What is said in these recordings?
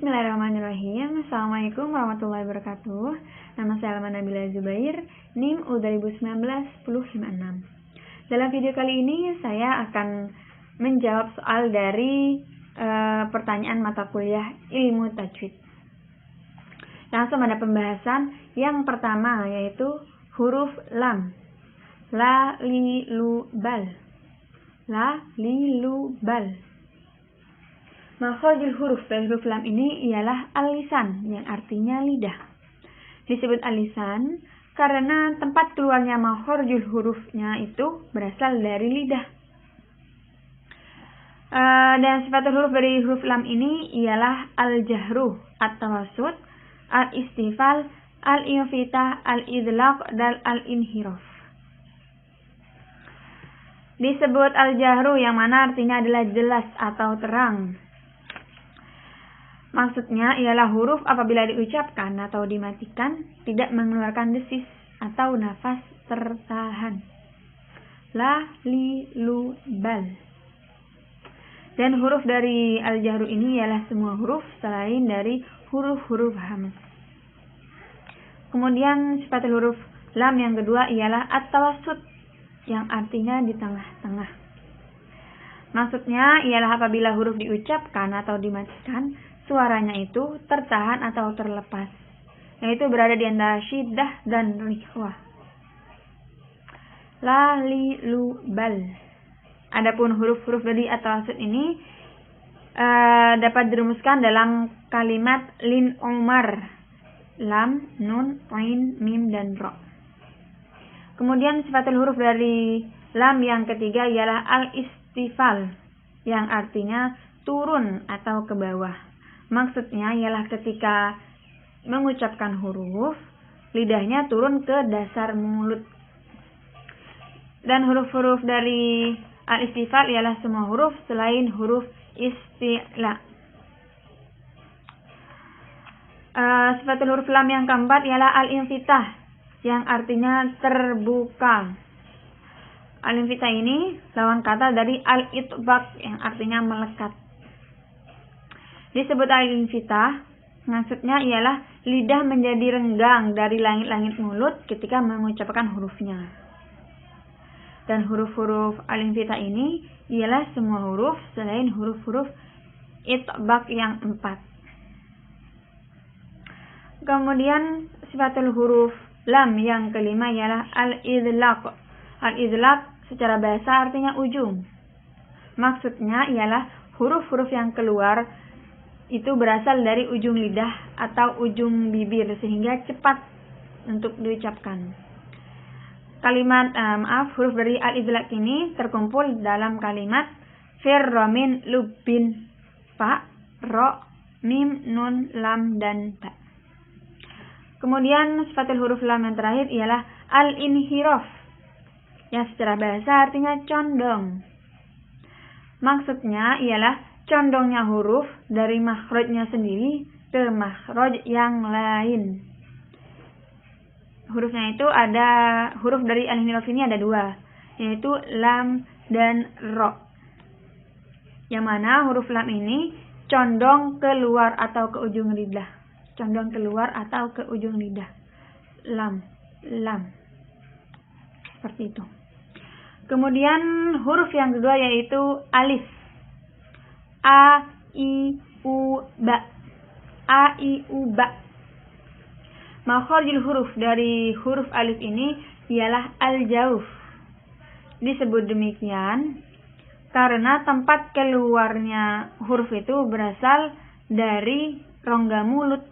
Bismillahirrahmanirrahim. Assalamualaikum warahmatullahi wabarakatuh. Nama saya Alma Nabila Zubair, NIM U2019-1056. Dalam video kali ini saya akan menjawab soal dari pertanyaan mata kuliah ilmu tajwid. Langsung pada pembahasan yang pertama, yaitu huruf lam. La, li, lu, bal. La, li, lu, bal. Makhrajul huruf dari huruf lam ini ialah al-lisan, yang artinya lidah. Disebut al-lisan karena tempat keluarnya makhrajul hurufnya itu berasal dari lidah. Dan sifatul huruf dari huruf lam ini ialah al-jahru, at-tawassut, al-istifal, al-infitah, al-idlaq, dan al-inhiraf. Disebut al-jahru yang mana artinya adalah jelas atau terang. Maksudnya ialah huruf apabila diucapkan atau dimatikan tidak mengeluarkan desis atau nafas tertahan. La, li, lu, bal. Dan huruf dari al-jahru ini ialah semua huruf selain dari huruf-huruf hamzah. Kemudian sifat huruf lam yang kedua ialah at-tawassut, yang artinya di tengah-tengah. Maksudnya ialah apabila huruf diucapkan atau dimatikan, suaranya itu tertahan atau terlepas, yaitu berada di antara syiddah dan rikhwah. La, li, lu, bal. Adapun huruf-huruf dari at-tawassut ini dapat dirumuskan dalam kalimat lin umar, lam, nun, ain, mim, dan ro. Kemudian sifatul huruf dari lam yang ketiga ialah al-istifal, yang artinya turun atau ke bawah. Maksudnya ialah ketika mengucapkan huruf, lidahnya turun ke dasar mulut. Dan huruf-huruf dari al-istifal ialah semua huruf selain huruf isti'la. Sifatul huruf lam yang keempat ialah al-infitah, yang artinya terbuka. Al-infitah ini lawan kata dari al-itbaq, yang artinya melekat. Disebut al-infitah, maksudnya ialah lidah menjadi renggang dari langit-langit mulut ketika mengucapkan hurufnya. Dan huruf-huruf al-infitah ini ialah semua huruf selain huruf-huruf itbaq yang 4. Kemudian sifatul huruf lam yang kelima ialah al-idlaq. Al-idlaq secara bahasa artinya ujung. Maksudnya ialah huruf-huruf yang keluar itu berasal dari ujung lidah atau ujung bibir sehingga cepat untuk diucapkan. Huruf dari al-idlaq ini terkumpul dalam kalimat firra min lubbin, fa, ro, mim, nun, lam, dan ta. Kemudian sifatul huruf lam yang terakhir ialah al-inhiraf, yang secara bahasa artinya condong. Maksudnya ialah condongnya huruf dari makhrajnya sendiri ke makhraj yang lain. Hurufnya itu ada, huruf dari al-inhiraf ini ada dua, yaitu lam dan ro. Yang mana huruf lam ini condong keluar atau ke ujung lidah. Condong keluar atau ke ujung lidah. Lam, lam. Seperti itu. Kemudian huruf yang kedua yaitu alif. A, I, U, ba. A, I, U, ba. Makhrajul huruf dari huruf alif ini ialah al-jauf. Disebut demikian karena tempat keluarnya huruf itu berasal dari rongga mulut.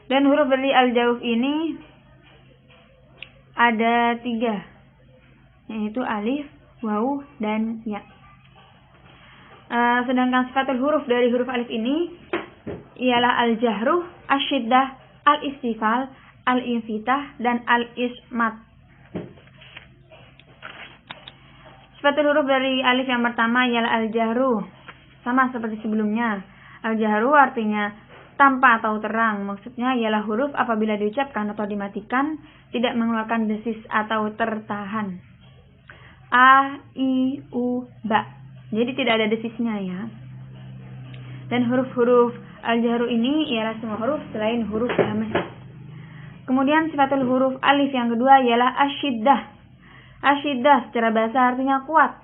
Dan huruf dari al-jauf ini ada 3, yaitu alif, waw, dan ya. Sedangkan sifatul huruf dari huruf alif ini ialah al-jahru, asyiddah, al-istifal, al-infitah, dan al-ismat. Sifatul huruf dari alif yang pertama ialah al-jahru, sama seperti sebelumnya. Al-jahru artinya tanpa atau terang, maksudnya ialah huruf apabila diucapkan atau dimatikan tidak mengeluarkan desis atau tertahan. A, I, U, ba. Jadi tidak ada desisnya ya. Dan huruf-huruf al-jahru ini ialah semua huruf selain huruf hamzah. Kemudian sifatul huruf alif yang kedua ialah asyiddah. Asyiddah secara bahasa artinya kuat.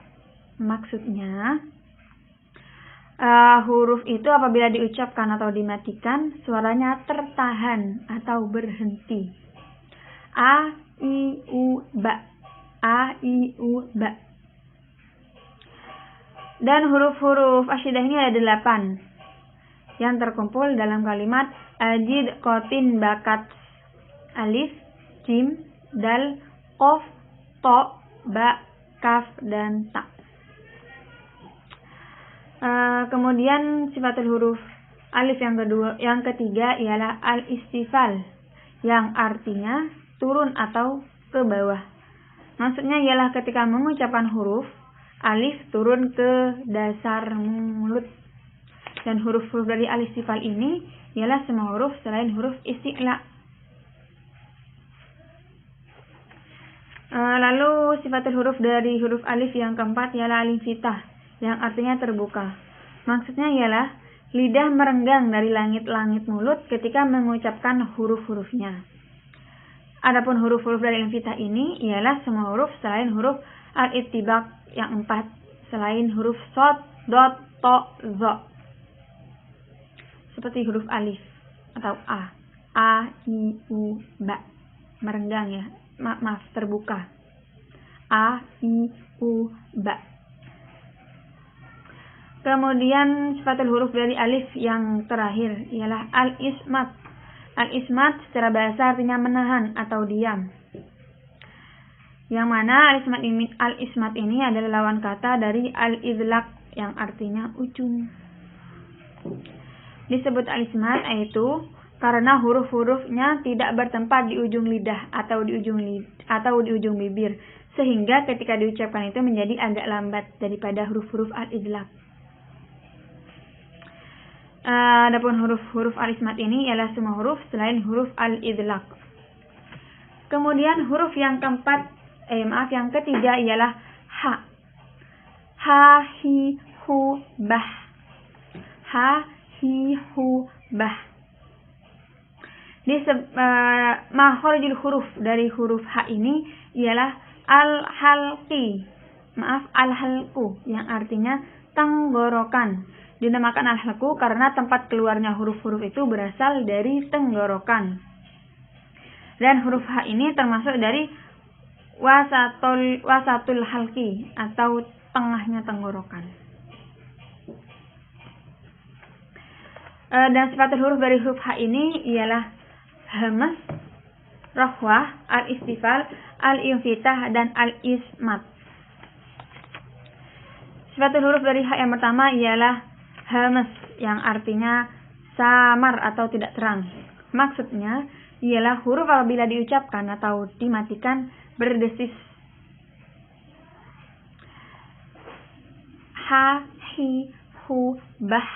Maksudnya huruf itu apabila diucapkan atau dimatikan suaranya tertahan atau berhenti. A, I, U, Ba. A, I, U, Ba. Dan huruf-huruf asyiddah ini ada 8 yang terkumpul dalam kalimat ajid, kotin, bakat. Alif, jim, dal, qaf, to, ba, kaf, dan ta. Kemudian sifatul huruf alif yang ketiga ialah al-istifal, yang artinya turun atau ke bawah. Maksudnya ialah ketika mengucapkan huruf, alif turun ke dasar mulut. Dan huruf-huruf dari al-istifal ini ialah semua huruf selain huruf isti'la. Lalu sifatul huruf dari huruf alif yang keempat ialah al-infitah, yang artinya terbuka. Maksudnya ialah lidah merenggang dari langit-langit mulut ketika mengucapkan huruf-hurufnya. Adapun huruf-huruf dari infitah ini ialah semua huruf selain huruf al-ittibaq yang 4, selain huruf shad, dot, to, zo. Seperti huruf alif atau a. A, I, U, Ba. Merenggang ya. Maaf, terbuka. A, I, U, Ba. Kemudian sifatul huruf dari alif yang terakhir ialah al-ismat. Al-ismat secara bahasa artinya menahan atau diam. Yang mana al-ismat ini adalah lawan kata dari al-idlaq yang artinya ujung. Disebut al-ismat yaitu karena huruf-hurufnya tidak bertempat di ujung lidah atau di ujung bibir, sehingga ketika diucapkan itu menjadi agak lambat daripada huruf-huruf al-idlaq. Adapun huruf-huruf al-ismat ini ialah semua huruf selain huruf al-idlaq. Kemudian huruf yang yang ketiga ialah ha. Ha, hi, hu, bah. Ha, hi, hu, bah. Makharijul huruf dari huruf ha ini ialah al-halqi. Al-halqu yang artinya tenggorokan. Dinamakan al-halqu karena tempat keluarnya huruf-huruf itu berasal dari tenggorokan. Dan huruf ha ini termasuk dari wasatul halqi atau tengahnya tenggorokan. Dan sifatul huruf dari huruf ha ini ialah hamzah, rakhwah, al-istifal, al-infitah, dan al-ismat. Sifatul huruf dari ha yang pertama ialah hamzah, yang artinya samar atau tidak terang. Maksudnya ialah huruf apabila diucapkan atau dimatikan berdesis. Ha, hi, hu, bah.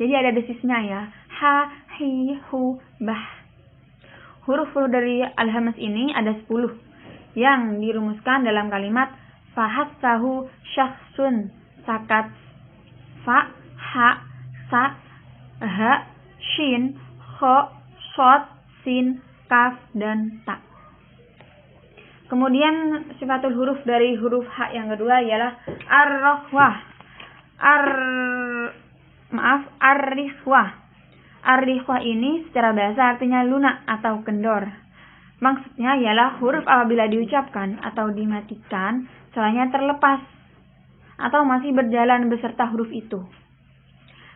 Jadi ada desisnya ya. Ha, hi, hu, bah. Huruf-huruf dari al-hamzah ini ada 10 yang dirumuskan dalam kalimat fahassahu syakhsun sakat. Fa, ha, sa, ha, shin, kho, shod, sin, kaf, dan ta. Kemudian sifatul huruf dari huruf ha yang kedua ialah ar-rakhwah. Ar-rihwah. Ar-rihwah ini secara bahasa artinya lunak atau kendor. Maksudnya ialah huruf apabila diucapkan atau dimatikan suaranya terlepas atau masih berjalan beserta huruf itu.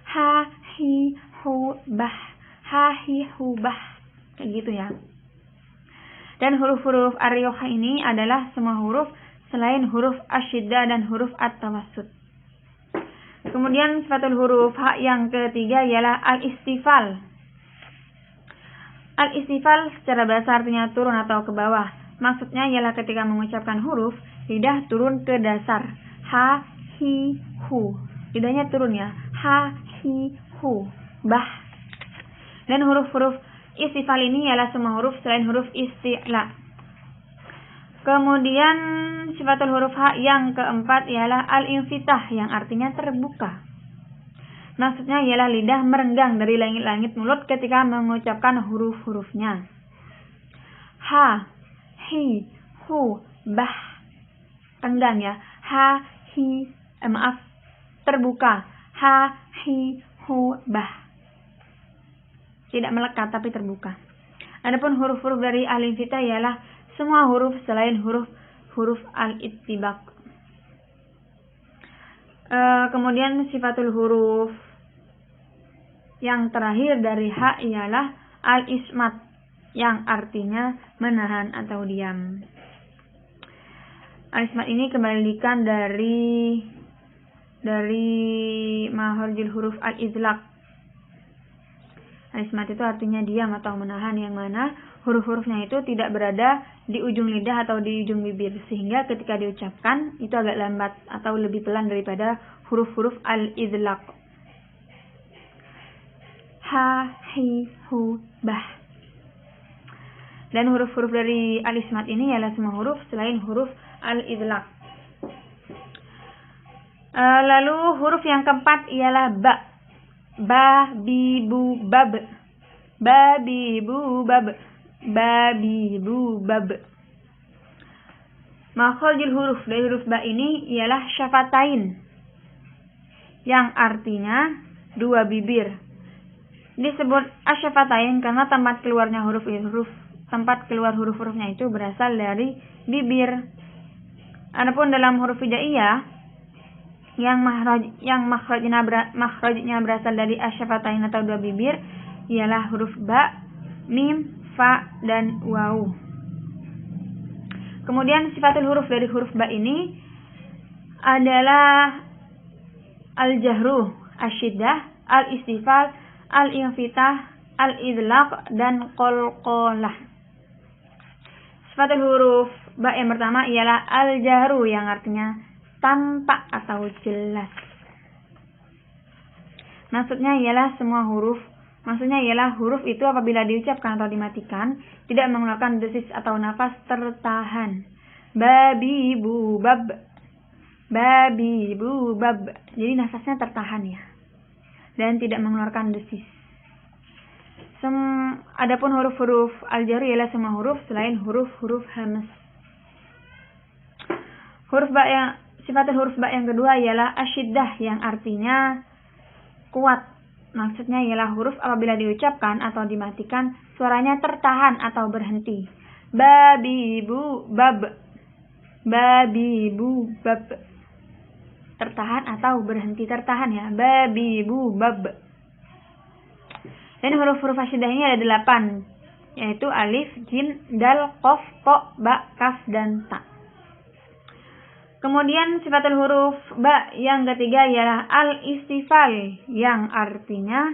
Ha, hi, hu, bah. Ha, hi, hu, bah. Kayak gitu ya. Dan huruf-huruf ar-rihwah ini adalah semua huruf selain huruf asyiddah dan huruf at-tawassut. Kemudian sifatul huruf ha yang ketiga ialah al-istifal. Al-istifal secara bahasa artinya turun atau ke bawah. Maksudnya ialah ketika mengucapkan huruf, lidah turun ke dasar. Ha, hi, hu. Lidahnya turun ya. Ha, hi, hu. Bah. Dan huruf-huruf istifal ini ialah semua huruf selain huruf isti'la. Kemudian sifatul huruf H yang keempat ialah al-infitah yang artinya terbuka. Maksudnya ialah lidah merenggang dari langit-langit mulut ketika mengucapkan huruf-hurufnya. Ha, hi, hu, bah. Renggang ya. Ha, hi, terbuka. Ha, hi, hu, bah. Tidak melekat tapi terbuka. Adapun huruf-huruf dari al-infitah ialah semua huruf selain huruf al-ittibaq. Kemudian sifatul huruf yang terakhir dari H ialah al-ismat yang artinya menahan atau diam. Al-ismat ini kembalikan dari makharijul huruf al-idlaq. Al-ismat itu artinya diam atau menahan, yang mana huruf-hurufnya itu tidak berada di ujung lidah atau di ujung bibir, sehingga ketika diucapkan itu agak lambat atau lebih pelan daripada huruf-huruf al-idlaq. Ha, hi, hu, bah. Dan huruf-huruf dari al-ismat ini ialah semua huruf selain huruf al-idlaq. Lalu huruf yang keempat ialah ba. Ba, bi, bu, bab. Ba, bi, bu, bab. Ba, bi, bu, bab. Makharijul huruf dari huruf ba ini ialah syafatain, yang artinya dua bibir. Disebut asyafatain karena tempat keluar huruf-hurufnya itu berasal dari bibir. Adapun dalam huruf hijaiyah yang makhrajnya berasal dari asyafatain atau dua bibir ialah huruf ba, mim, fa, dan waw. Kemudian sifatul huruf dari huruf ba ini adalah al-jahru, asyiddah, al-istifal, al-infitah, al-idlaq, dan qalqalah. Sifatul huruf ba yang pertama ialah al-jahru yang artinya tampak atau jelas. Maksudnya ialah huruf itu apabila diucapkan atau dimatikan tidak mengeluarkan desis atau nafas tertahan. Babi bu bab. Babi bu bab. Jadi nafasnya tertahan ya. Dan tidak mengeluarkan desis. Adapun huruf-huruf al-jar ialah semua huruf selain huruf-huruf hamas. Sifatul huruf ba yang kedua ialah asyiddah yang artinya kuat. Maksudnya ialah huruf apabila diucapkan atau dimatikan suaranya tertahan atau berhenti. Babi bu bab. Babi bu bab. Tertahan atau berhenti, tertahan ya. Babi bu bab. Dan huruf-huruf asyiddah ini ada 8, yaitu alif, jim, dal, qaf, ta, ba, kaf, dan ta. Kemudian sifatul huruf ba yang ketiga ialah al-istifal yang artinya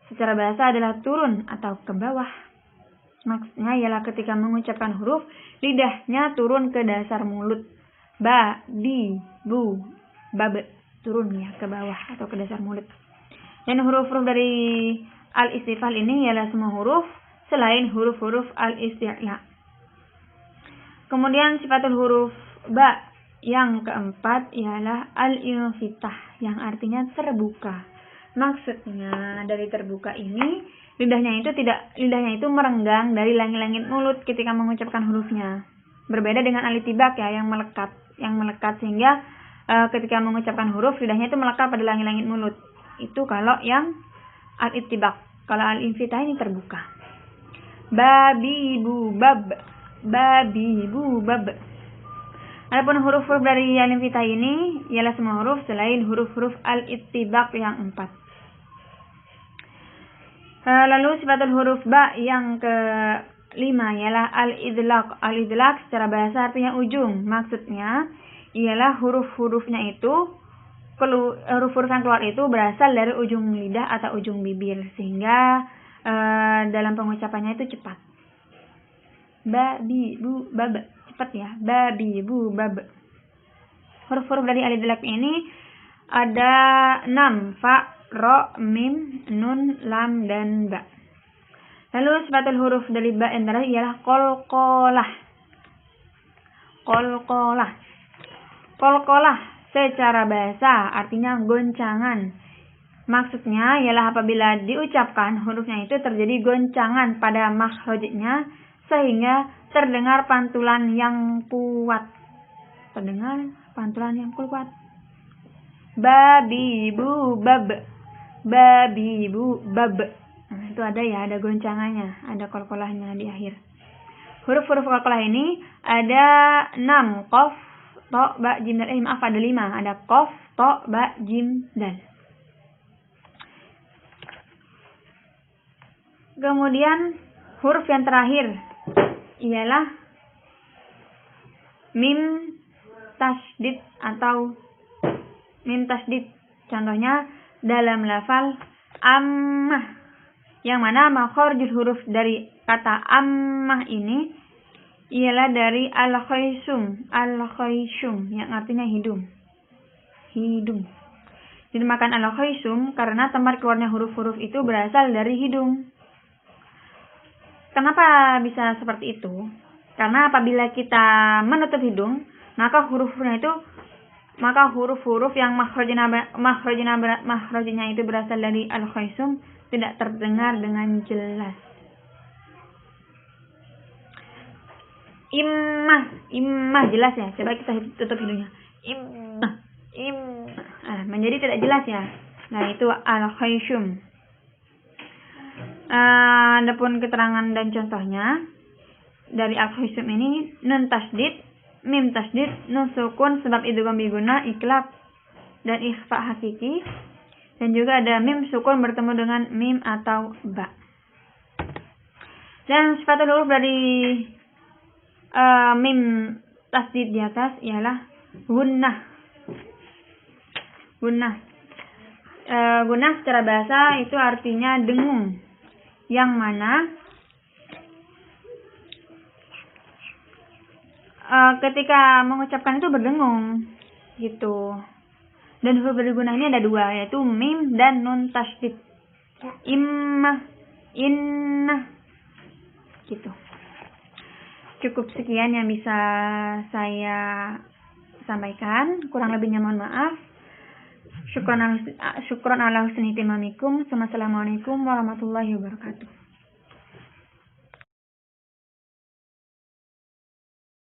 secara bahasa adalah turun atau ke bawah. Maksudnya ialah ketika mengucapkan huruf lidahnya turun ke dasar mulut. Ba, bi, bu, bab, turun ya ke bawah atau ke dasar mulut. Dan huruf-huruf dari al-istifal ini ialah semua huruf selain huruf-huruf al-isti'la. Kemudian sifatul huruf ba yang keempat ialah al-infitah yang artinya terbuka. Maksudnya dari terbuka ini lidahnya itu merenggang dari langit-langit mulut ketika mengucapkan hurufnya. Berbeda dengan al-ittibaq ya yang melekat sehingga ketika mengucapkan huruf lidahnya itu melekat pada langit-langit mulut. Itu kalau yang al-ittibaq. Kalau al-infitah ini terbuka. Babi bu bab. Babi bu bab. Adapun huruf-huruf dari al-infitah ini ialah semua huruf selain huruf-huruf al-ittibaq yang 4. Lalu sifatul huruf ba yang kelima ialah al-idlaq. Al-idlaq secara bahasa artinya ujung. Maksudnya ialah huruf-hurufnya itu huruf-huruf yang keluar itu berasal dari ujung lidah atau ujung bibir sehingga dalam pengucapannya itu cepat. Ba, bi, bu, bab. Cepat ya. Babi, bu, bab. Huruf-huruf dari al-idlaq ini ada 6. Fa, ro, mim, nun, lam, dan ba. Lalu sifatul huruf dari ba yang terakhir ialah qalqalah. Qalqalah. Qalqalah secara bahasa artinya goncangan. Maksudnya ialah apabila diucapkan hurufnya itu terjadi goncangan pada makhrajnya sehingga terdengar pantulan yang kuat. Babibu bab. Babibu bab. Nah, itu ada goncangannya, ada qalqalahnya di akhir. Huruf-huruf qalqalah ini ada 6, qaf, ta, ba, jim, dal. Maaf, ada 5. Ada qaf, ta, ba, jim, dal. Kemudian huruf yang terakhir ialah mim tasdid atau mim tasdid. Contohnya dalam lafal ammah, yang mana makhrajul huruf dari kata ammah ini ialah dari al-khaysum yang artinya hidung. Dinamakan al-khaysum karena tempat keluarnya huruf-huruf itu berasal dari hidung. Kenapa bisa seperti itu? Karena apabila kita menutup hidung, maka huruf-huruf yang makhrajnya itu berasal dari al-khaysum tidak terdengar dengan jelas. Immah jelas ya. Coba kita tutup hidungnya. Immah. Menjadi tidak jelas ya. Nah, itu al-khaysum. Adapun keterangan dan contohnya dari al-khaysum ini nun tasdid, mim tasdid, nun sukun sebab idgham bi gunnah, iklab dan ikhfa hakiki. Dan juga ada mim sukun bertemu dengan mim atau ba. Dan sifatul huruf dari mim tasdid di atas ialah gunnah. Gunnah secara bahasa itu artinya dengung, yang mana ketika mengucapkan itu berdengung gitu. Dan huruf dari gunnah ini ada 2, yaitu mim dan nun tasdid. Immah, innah gitu. Cukup sekian yang bisa saya sampaikan, kurang lebihnya mohon maaf. Syukran ala husni ihtimamikum. Wassalamualaikum warahmatullahi wabarakatuh.